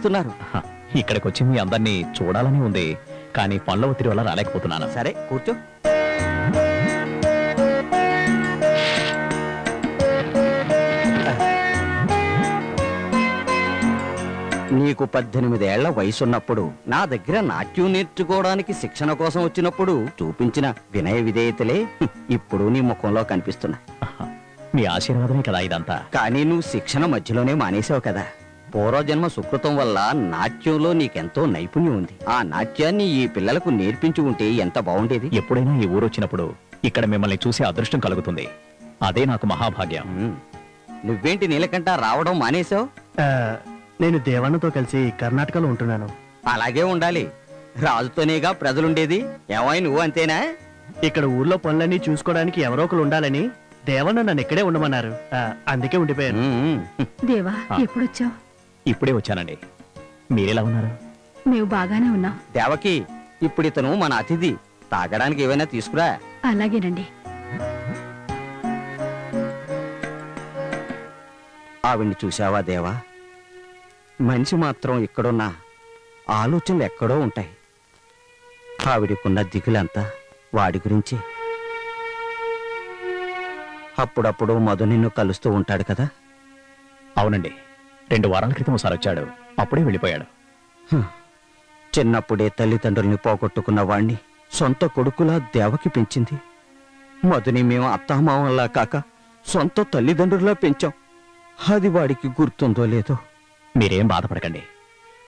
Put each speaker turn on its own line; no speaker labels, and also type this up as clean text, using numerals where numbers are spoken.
వెతుకుతున్నారు?
ఇక్కడికి వచ్చి మీ అందరినీ చూడాలని ఉంది, కానీ పనుల ఒత్తిడి వల్ల రాలేకపోతున్నాను.
సరే కూర్చో. నీకు 18 ఏళ్ల వయసున్నప్పుడు నా దగ్గర నాట్యం నేర్చుకోవడానికి శిక్షణ కోసం వచ్చినప్పుడు చూపించిన వినయ విధేయతలే ఇప్పుడు నీ ముఖంలో కనిపిస్తున్నా.
మీ ఆశీర్వాదమే కదా ఇదంతా.
కానీ నువ్వు శిక్షణ మధ్యలోనే మానేసావు కదా. పూర్వజన్మ సుకృతం వల్ల నాట్యంలో నీకెంతో నైపుణ్యం ఉంది. ఆ నాట్యాన్ని ఈ పిల్లలకు నేర్పించి ఉంటే ఎంత బాగుండేది.
ఎప్పుడైనా ఈ ఊరు వచ్చినప్పుడు ఇక్కడ మిమ్మల్ని చూసే అదృష్టం కలుగుతుంది. అదే నాకు మహాభాగ్యం.
నువ్వేంటి నీలకంట రావడం మానేశావు?
నేను దేవన్నతో కలిసి కర్ణాటకలో ఉంటున్నాను.
అలాగే ఉండాలి, రాజుతోనేగా ప్రజలుండేది. ఏమై నువ్వు అంతేనా?
ఇక్కడ ఊర్లో పనులన్నీ చూసుకోవడానికి ఎవరో ఒకరు ఉండాలని దేవన్న నన్ను ఇక్కడే ఉండమన్నారు. అందుకే ఉండిపోయాను.
దేవా, ఎప్పుడొచ్చావు?
ఇప్పుడే వచ్చానండి. మీరెలా ఉన్నారు?
మేము బాగానే ఉన్నాం.
దేవకి, ఇప్పుడు ఇతను మన అతిథి. తాగడానికి ఏమైనా తీసుకురా.
అలాగేనండి.
ఆవిడ్ని చూశావా దేవా? మనిషి మాత్రం ఇక్కడున్నా ఆలోచనలు ఎక్కడో ఉంటాయి. ఆవిడికున్న దిగులంతా వాడి గురించి. అప్పుడప్పుడు మధు నిన్ను కలుస్తూ ఉంటాడు కదా?
అవునండి, 2 వారాల క్రితం ఒకసారి వచ్చాడు, అప్పుడే వెళ్ళిపోయాడు.
చిన్నప్పుడే తల్లిదండ్రుల్ని పోగొట్టుకున్న వాణ్ణి సొంత కొడుకులా దేవకి పెంచింది. మధుని మేము అత్తామామల్లా కాక సొంత తల్లిదండ్రులా పెంచాం. అది వాడికి గుర్తుందో లేదో.
మీరేం బాధపడకండి.